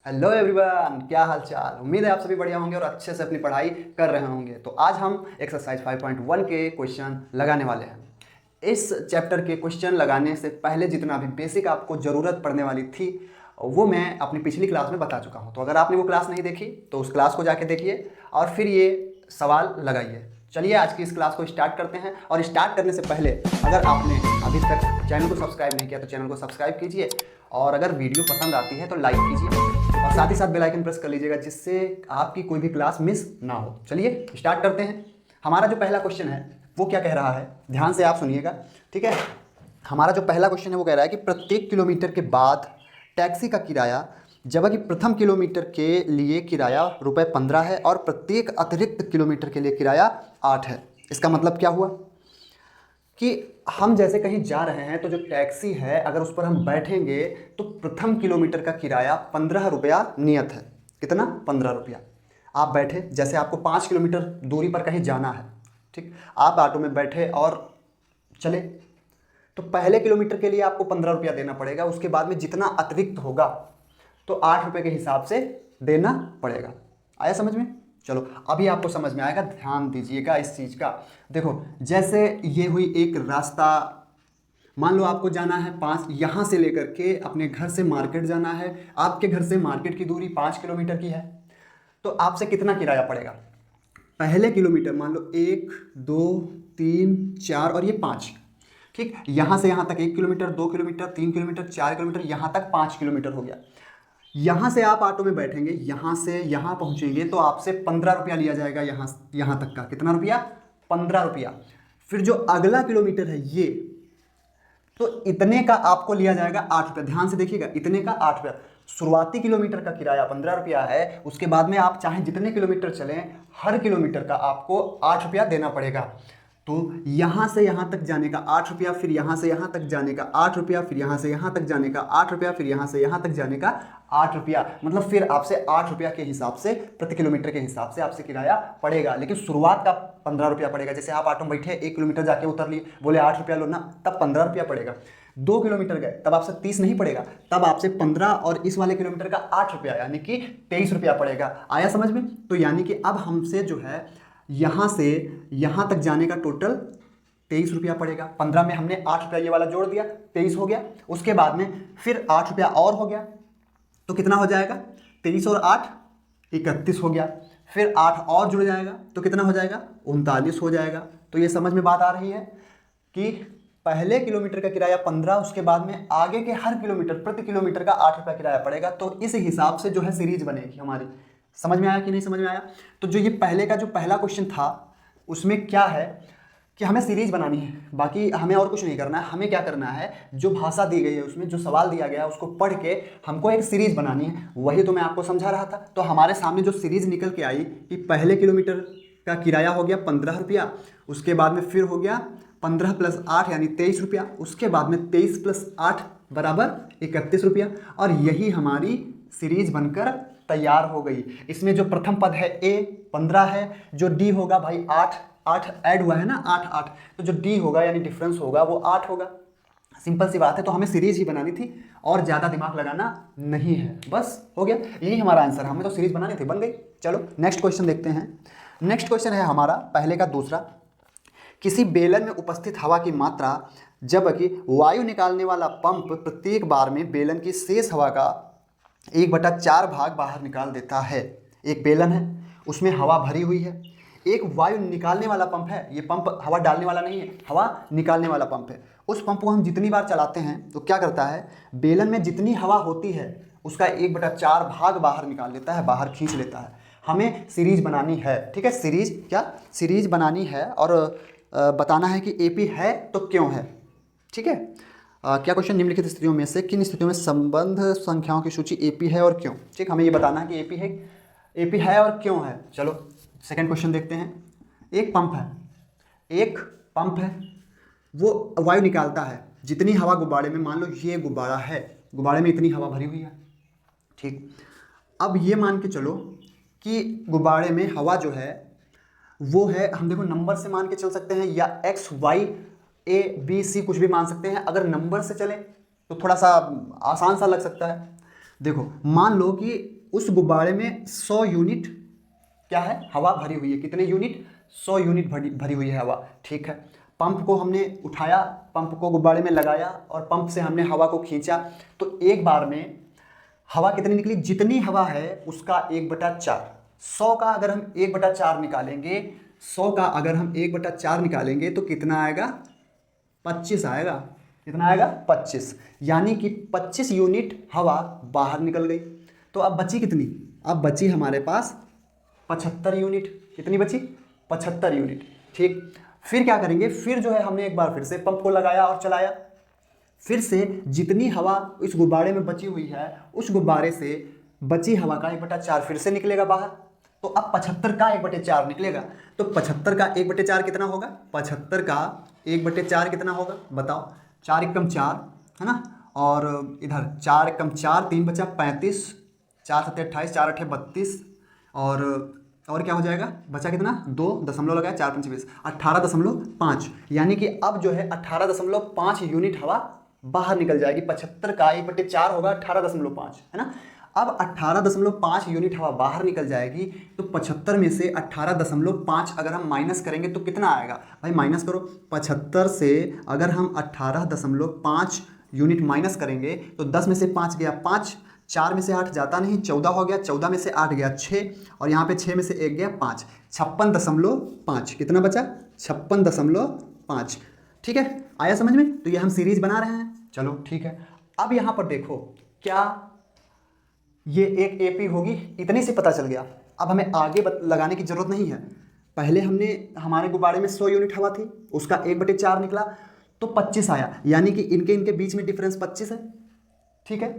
Hello everyone, क्या हाल चाल। उम्मीद है आप सभी बढ़िया होंगे और अच्छे से अपनी पढ़ाई कर रहे होंगे। तो आज हम एक्सरसाइज 5.1 के क्वेश्चन लगाने वाले हैं। इस चैप्टर के क्वेश्चन लगाने से पहले जितना भी बेसिक आपको ज़रूरत पड़ने वाली थी वो मैं अपनी पिछली क्लास में बता चुका हूँ। तो अगर आपने वो क्लास नहीं देखी तो उस क्लास को जाके देखिए और फिर ये सवाल लगाइए। चलिए आज की इस क्लास को स्टार्ट करते हैं। और स्टार्ट करने से पहले अगर आपने अभी तक चैनल को सब्सक्राइब नहीं किया तो चैनल को सब्सक्राइब कीजिए, और अगर वीडियो पसंद आती है तो लाइक कीजिए और साथ ही साथ बेल आइकन प्रेस कर लीजिएगा, जिससे आपकी कोई भी क्लास मिस ना हो। चलिए स्टार्ट करते हैं। हमारा जो पहला क्वेश्चन है वो क्या कह रहा है, ध्यान से आप सुनिएगा, ठीक है। हमारा जो पहला क्वेश्चन है वो कह रहा है कि प्रत्येक किलोमीटर के बाद टैक्सी का किराया, जबकि प्रथम किलोमीटर के लिए किराया ₹15 है और प्रत्येक अतिरिक्त किलोमीटर के लिए किराया 8 है। इसका मतलब क्या हुआ कि हम जैसे कहीं जा रहे हैं तो जो टैक्सी है अगर उस पर हम बैठेंगे तो प्रथम किलोमीटर का किराया 15 रुपया नियत है। कितना? 15 रुपया। आप बैठे, जैसे आपको 5 किलोमीटर दूरी पर कहीं जाना है, ठीक, आप ऑटो में बैठे और चले तो पहले किलोमीटर के लिए आपको 15 रुपया देना पड़ेगा। उसके बाद में जितना अतिरिक्त होगा तो 8 रुपये के हिसाब से देना पड़ेगा। आया समझ में? चलो अभी आपको समझ में आएगा, ध्यान दीजिएगा इस चीज़ का। देखो, जैसे ये हुई एक रास्ता, मान लो आपको जाना है 5, यहाँ से लेकर के अपने घर से मार्केट जाना है। आपके घर से मार्केट की दूरी 5 किलोमीटर की है, तो आपसे कितना किराया पड़ेगा? पहले किलोमीटर मान लो 1, 2, 3, 4 और ये 5, ठीक। यहाँ से यहाँ तक 1 किलोमीटर, 2 किलोमीटर, 3 किलोमीटर, 4 किलोमीटर, यहाँ तक 5 किलोमीटर हो गया। यहाँ से आप ऑटो में बैठेंगे, यहाँ से यहाँ पहुँचेंगे तो आपसे 15 रुपया लिया जाएगा। यहाँ तक का कितना रुपया? 15 रुपया। फिर जो अगला किलोमीटर है ये, तो इतने का आपको लिया जाएगा 8 रुपया। ध्यान से देखिएगा, इतने का 8 रुपया। शुरुआती किलोमीटर का किराया 15 रुपया है, उसके बाद में आप चाहे जितने किलोमीटर चलें हर किलोमीटर का आपको 8 रुपया देना पड़ेगा। तो यहाँ से यहाँ तक जाने का 8 रुपया, फिर यहाँ से यहाँ तक जाने का 8 रुपया, फिर यहाँ से यहाँ तक जाने का 8 रुपया, फिर यहाँ से यहाँ तक जाने का 8 रुपया। मतलब फिर आपसे 8 रुपया के हिसाब से, प्रति किलोमीटर के हिसाब से आपसे किराया पड़ेगा। लेकिन शुरुआत का 15 रुपया पड़ेगा। जैसे आप ऑटो में बैठे, 1 किलोमीटर जाके उतर लिए, बोले 8 रुपया लो ना, तब 15 रुपया पड़ेगा। 2 किलोमीटर गए तब आपसे 30 नहीं पड़ेगा, तब आपसे 15 और इस वाले किलोमीटर का 8 रुपया यानी कि 23 रुपया पड़ेगा। आया समझ में? तो यानी कि अब हमसे जो है यहाँ से यहाँ तक जाने का टोटल 23 रुपया पड़ेगा। 15 में हमने 8 रुपया ये वाला जोड़ दिया, 23 हो गया। उसके बाद में फिर 8 रुपया और हो गया, तो कितना हो जाएगा? 23 और 8 31 हो गया। फिर 8 और जुड़ जाएगा तो कितना हो जाएगा? 39 हो जाएगा। तो ये समझ में बात आ रही है कि पहले किलोमीटर का किराया 15, उसके बाद में आगे के हर किलोमीटर, प्रति किलोमीटर का 8 रुपया किराया पड़ेगा। तो इस हिसाब से जो है सीरीज बनेगी हमारी। समझ में आया कि नहीं समझ में आया? तो जो ये पहले का जो पहला क्वेश्चन था उसमें क्या है कि हमें सीरीज बनानी है, बाकी हमें और कुछ नहीं करना है। हमें क्या करना है, जो भाषा दी गई है उसमें जो सवाल दिया गया है उसको पढ़ के हमको एक सीरीज बनानी है। वही तो मैं आपको समझा रहा था। तो हमारे सामने जो सीरीज निकल के आई कि पहले किलोमीटर का किराया हो गया 15 रुपया, उसके बाद में फिर हो गया 15 + 8 यानी 23 रुपया, उसके बाद में 23 + 8 बराबर 31 रुपया। और यही हमारी सीरीज बनकर तैयार हो गई। इसमें जो प्रथम पद है ए 15 है, जो डी होगा भाई 8 ऐड हुआ है ना, 8 तो जो डी होगा यानी डिफरेंस होगा वो 8 होगा। सिंपल सी बात है। तो हमें सीरीज ही बनानी थी और ज़्यादा दिमाग लगाना नहीं है, बस हो गया। यही हमारा आंसर है। हमें तो सीरीज बनानी थी, बन गई। चलो नेक्स्ट क्वेश्चन देखते हैं। नेक्स्ट क्वेश्चन है हमारा पहले का दूसरा। किसी बेलन में उपस्थित हवा की मात्रा, जबकि वायु निकालने वाला पंप प्रत्येक बार में बेलन की शेष हवा का 1/4 भाग बाहर निकाल देता है। एक बेलन है, उसमें हवा भरी हुई है। एक वायु निकालने वाला पंप है, ये पंप हवा डालने वाला नहीं है, हवा निकालने वाला पंप है। उस पंप को हम जितनी बार चलाते हैं तो क्या करता है, बेलन में जितनी हवा होती है उसका 1/4 भाग बाहर निकाल लेता है, बाहर खींच लेता है। हमें सीरीज बनानी है, ठीक है। सीरीज बनानी है और बताना है कि एपी है तो क्यों है, ठीक है। क्या क्वेश्चन, निम्नलिखित स्थितियों में से किन स्थितियों में संबंध संख्याओं की सूची एपी है और क्यों, ठीक। हमें ये बताना है कि एपी है और क्यों है। चलो सेकंड क्वेश्चन देखते हैं। एक पंप है, वो वायु निकालता है। जितनी हवा गुब्बारे में, मान लो ये गुब्बारा है, गुब्बारे में इतनी हवा भरी हुई है, ठीक। अब ये मान के चलो कि गुब्बारे में हवा जो है वो है, हम देखो नंबर से मान के चल सकते हैं या X Y A B C कुछ भी मान सकते हैं। अगर नंबर से चले तो थोड़ा सा आसान सा लग सकता है। देखो मान लो कि उस गुब्बारे में 100 यूनिट क्या है, हवा भरी हुई है। कितने यूनिट? 100 यूनिट भरी हुई है हवा। ठीक है, पंप को हमने उठाया, पंप को गुब्बारे में लगाया और पंप से हमने हवा को खींचा, तो एक बार में हवा कितनी निकली? जितनी हवा है उसका 1/4। 100 का अगर हम 1/4 निकालेंगे, 100 का अगर हम 1/4 निकालेंगे तो कितना आएगा? 25 आएगा। कितना आएगा? 25। यानी कि 25 यूनिट हवा बाहर निकल गई। तो अब बची कितनी? अब बची हमारे पास 75 यूनिट। कितनी बची? 75 यूनिट। ठीक, फिर क्या करेंगे? फिर जो है हमने एक बार फिर से पंप को लगाया और चलाया, फिर से जितनी हवा इस गुब्बारे में बची हुई है उस गुब्बारे से बची हवा का 1/4 फिर से निकलेगा बाहर। तो अब 75 का 1/4 निकलेगा। तो 75 का 1/4 कितना होगा? 75 का 1/4 कितना होगा बताओ? 4 एकम 4 है ना, और इधर 4 एकम 4, 3 बचा 35, 4 7 28, 4 8 32, और क्या हो जाएगा? बचा कितना? 2 दशमलव लगाया, 4 5 20, 18.5। यानी कि अब जो है 18.5 यूनिट हवा बाहर निकल जाएगी। 75 का 1/4 होगा 18.5, है ना। अब 18.5 यूनिट हवा बाहर निकल जाएगी, तो 75 में से 18.5 अगर हम माइनस करेंगे तो कितना आएगा? भाई माइनस करो। 75 से अगर हम 18.5 यूनिट माइनस करेंगे तो 10 में से 5 गया 5, 4 में से 8 जाता नहीं, 14 हो गया, 14 में से 8 गया 6, और यहाँ पे 6 में से 1 गया 5, 56.5। कितना बचा? 56.5। ठीक है, आया समझ में? तो ये हम सीरीज बना रहे हैं। चलो ठीक है, अब यहाँ पर देखो, क्या ये एक एपी होगी? इतनी से पता चल गया। अब हमें आगे लगाने की जरूरत नहीं है। पहले हमने हमारे गुब्बारे में 100 यूनिट हवा थी, उसका 1/4 निकला तो 25 आया, यानी कि इनके बीच में डिफरेंस 25 है। ठीक है,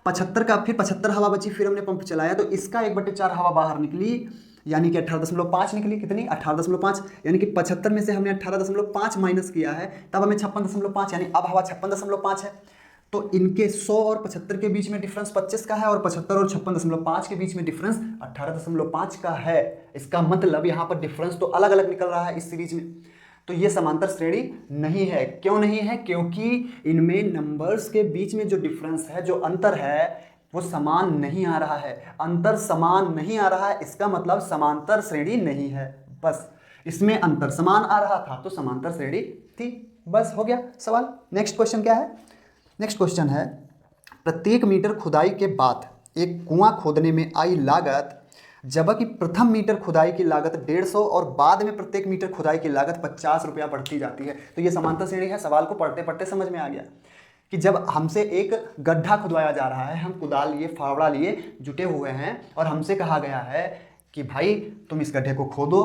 75 का फिर 75 हवा बची, फिर हमने पंप चलाया तो इसका 1/4 हवा बाहर निकली, यानी कि 18.5 निकली। कितनी? 18.5। यानी कि 75 में से हमने 18.5 माइनस किया है, तब हमें 56.5, यानी अब हवा 56.5 है। तो इनके 100 और 75 के बीच में डिफरेंस 25 का है, और 75 और 56.5 के बीच में डिफरेंस 18.5 का है। इसका मतलब यहाँ पर डिफरेंस तो अलग अलग निकल रहा है इस सीरीज में। तो ये समांतर श्रेणी नहीं है। क्यों नहीं है? क्योंकि इनमें नंबर्स के बीच में जो डिफरेंस है, जो अंतर है, वो समान नहीं आ रहा है। अंतर समान नहीं आ रहा है, इसका मतलब समांतर श्रेणी नहीं है। बस इसमें अंतर समान आ रहा था तो समांतर श्रेणी थी। बस हो गया सवाल। नेक्स्ट क्वेश्चन क्या है? नेक्स्ट क्वेश्चन है, प्रत्येक मीटर खुदाई के बाद एक कुआं खोदने में आई लागत, जबकि प्रथम मीटर खुदाई की लागत 150 और बाद में प्रत्येक मीटर खुदाई की लागत 50 रुपया बढ़ती जाती है। तो ये समांतर श्रेणी है। सवाल को पढ़ते पढ़ते समझ में आ गया कि जब हमसे एक गड्ढा खुदवाया जा रहा है, हम कुदाल लिए, फावड़ा लिए जुटे हुए हैं, और हमसे कहा गया है कि भाई तुम इस गड्ढे को खोदो।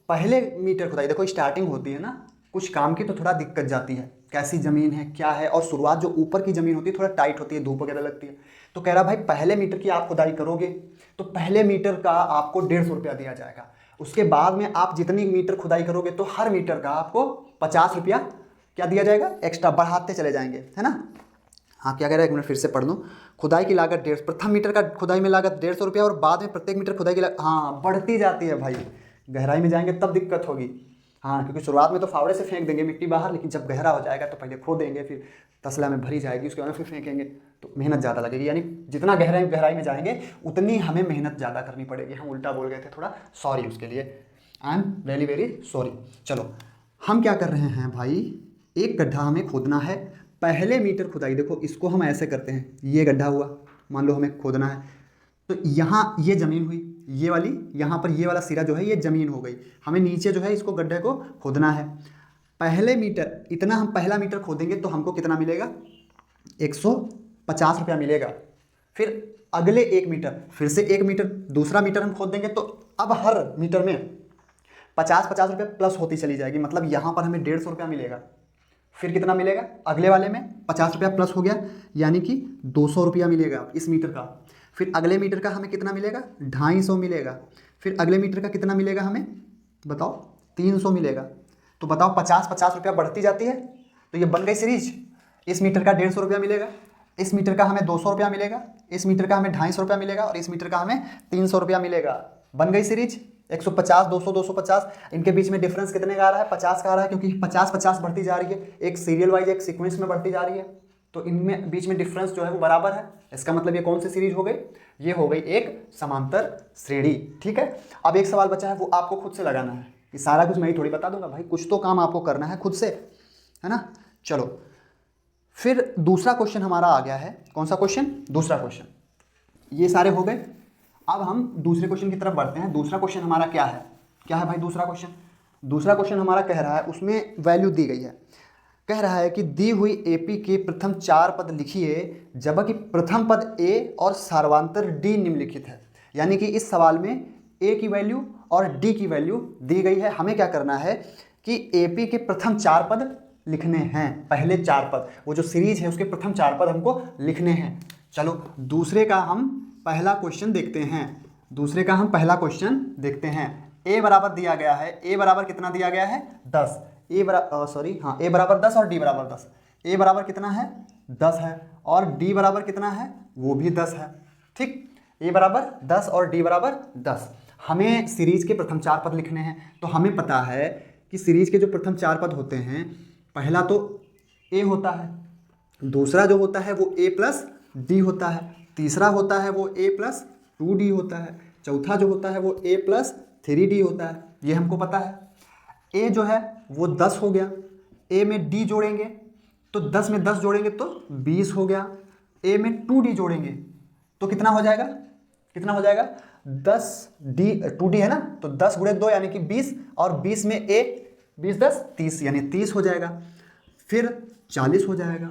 पहले मीटर खुदाई, देखो स्टार्टिंग होती है ना कुछ काम की, तो थोड़ा दिक्कत जाती है, कैसी ज़मीन है क्या है, और शुरुआत जो ऊपर की ज़मीन होती है थोड़ा टाइट होती है, धूप वगैरह लगती है। तो कह रहा भाई पहले मीटर की आप खुदाई करोगे तो पहले मीटर का आपको 150 रुपया दिया जाएगा। उसके बाद में आप जितनी मीटर खुदाई करोगे तो हर मीटर का आपको 50 रुपया क्या दिया जाएगा? एक्स्ट्रा बढ़ाते चले जाएंगे, है ना। हाँ, क्या कह रहा है? एक मिनट फिर से पढ़ दूँ। खुदाई की लागत 150, प्रथम मीटर का खुदाई में लागत 150 रुपया, और बाद में प्रत्येक मीटर खुदाई की लागत, हाँ, बढ़ती जाती है भाई। गहराई में जाएंगे तब दिक्कत होगी। हाँ, क्योंकि शुरुआत में तो फावड़े से फेंक देंगे मिट्टी बाहर, लेकिन जब गहरा हो जाएगा तो पहले खोदेंगे, फिर तसला में भरी जाएगी, उसके बाद फिर फेंकेंगे, तो मेहनत ज़्यादा लगेगी। यानी जितना गहराई में जाएंगे उतनी हमें मेहनत ज़्यादा करनी पड़ेगी। हम उल्टा बोल गए थे, थोड़ा सॉरी उसके लिए, I am very very sorry. चलो हम क्या कर रहे हैं भाई, एक गड्ढा हमें खोदना है। पहले मीटर खुदाई, देखो इसको हम ऐसे करते हैं, ये गड्ढा हुआ, मान लो हमें खोदना है, तो यहाँ ये ज़मीन हुई, ये वाली, यहाँ पर ये वाला सिरा जो है ये ज़मीन हो गई। हमें नीचे जो है इसको गड्ढे को खोदना है। पहले मीटर इतना, हम पहला मीटर खोदेंगे तो हमको कितना मिलेगा? 150 रुपया मिलेगा। फिर अगले एक मीटर, फिर से एक मीटर, दूसरा मीटर हम खोद देंगे, तो अब हर मीटर में 50 रुपये प्लस होती चली जाएगी। मतलब यहाँ पर हमें 150 रुपया मिलेगा। फिर कितना मिलेगा? अगले वाले में 50 रुपया प्लस हो गया, यानी कि 200 रुपया मिलेगा इस मीटर का। फिर अगले मीटर का हमें कितना मिलेगा? 250 मिलेगा। फिर अगले मीटर का कितना मिलेगा हमें बताओ? 300 मिलेगा। तो बताओ 50 रुपया बढ़ती जाती है, तो ये बन गई सीरीज। इस मीटर का 150 रुपया मिलेगा, इस मीटर का हमें 200 रुपया मिलेगा, इस मीटर का हमें 250 रुपया मिलेगा, और इस मीटर का हमें 300 रुपया मिलेगा। बन गई सीरीज। 150, 200, 250, इनके बीच में डिफरेंस कितने का आ रहा है? 50 का आ रहा है, क्योंकि 50 बढ़ती जा रही है, एक सीरियल वाइज एक सीक्वेंस में बढ़ती जा रही है, तो इनमें बीच में डिफरेंस जो है वो बराबर है, इसका मतलब ये कौन सी सीरीज हो गई? ये हो गई एक समांतर श्रेणी। ठीक है, अब एक सवाल बचा है, वो आपको खुद से लगाना है कि सारा कुछ मैं ही थोड़ी बता दूंगा भाई, कुछ तो काम आपको करना है खुद से, है ना। चलो फिर दूसरा क्वेश्चन हमारा आ गया है। कौन सा क्वेश्चन? दूसरा क्वेश्चन। ये सारे हो गए। अब हम दूसरे क्वेश्चन की तरफ बढ़ते हैं। दूसरा क्वेश्चन हमारा क्या है? क्या है भाई दूसरा क्वेश्चन? दूसरा क्वेश्चन हमारा कह रहा है, उसमें वैल्यू दी गई है। कह रहा है कि दी हुई एपी के प्रथम 4 पद लिखिए जबकि प्रथम पद ए और सार्वंतर डी निम्नलिखित है। यानी कि इस सवाल में ए की वैल्यू और डी की वैल्यू दी गई है। हमें क्या करना है कि एपी के प्रथम 4 पद लिखने हैं, पहले 4 पद, वो जो सीरीज है उसके प्रथम 4 पद हमको लिखने हैं। चलो दूसरे का हम पहला क्वेश्चन देखते हैं। दूसरे का हम पहला क्वेश्चन देखते हैं। ए बराबर दिया गया है, ए बराबर कितना दिया गया है? 10। ए बराबर 10 और डी बराबर 10। ए बराबर कितना है? 10 है, और डी बराबर कितना है? वो भी 10 है। ठीक, ए बराबर 10 और डी बराबर 10। हमें सीरीज के प्रथम 4 पद लिखने हैं। तो हमें पता है कि सीरीज के जो प्रथम 4 पद होते हैं, पहला तो ए होता है, दूसरा जो होता है वो ए प्लस डी होता है, तीसरा होता है वो ए प्लस 2d होता है, चौथा जो होता है वो ए प्लस 3d होता है। ये हमको पता है। ए जो है वो 10 हो गया, ए में डी जोड़ेंगे तो 10 में 10 जोड़ेंगे तो 20 हो गया। ए में 2d जोड़ेंगे तो कितना हो जाएगा? कितना हो जाएगा? 2d है ना, तो 10 गुणे 2 यानी कि 20, और 20 में ए 20 10 30 यानी 30 हो जाएगा। फिर 40 हो जाएगा,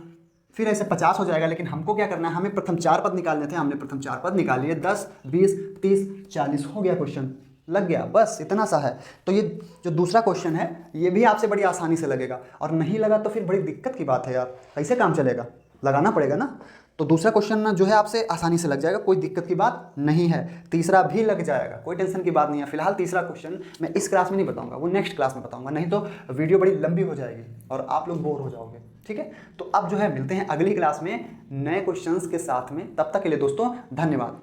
फिर ऐसे 50 हो जाएगा। लेकिन हमको क्या करना है? हमें प्रथम 4 पद निकालने थे, हमने प्रथम 4 पद निकाल लिए। 10 20 30 40 हो गया, क्वेश्चन लग गया, बस इतना सा है। तो ये जो दूसरा क्वेश्चन है ये भी आपसे बड़ी आसानी से लगेगा, और नहीं लगा तो फिर बड़ी दिक्कत की बात है यार, कैसे काम चलेगा? लगाना पड़ेगा ना। तो दूसरा क्वेश्चन जो है आपसे आसानी से लग जाएगा, कोई दिक्कत की बात नहीं है। तीसरा भी लग जाएगा, कोई टेंशन की बात नहीं है। फिलहाल तीसरा क्वेश्चन मैं इस क्लास में नहीं बताऊंगा, वो नेक्स्ट क्लास में बताऊंगा, नहीं तो वीडियो बड़ी लंबी हो जाएगी और आप लोग बोर हो जाओगे। ठीक है, तो अब जो है मिलते हैं अगली क्लास में नए क्वेश्चंस के साथ में। तब तक के लिए दोस्तों धन्यवाद।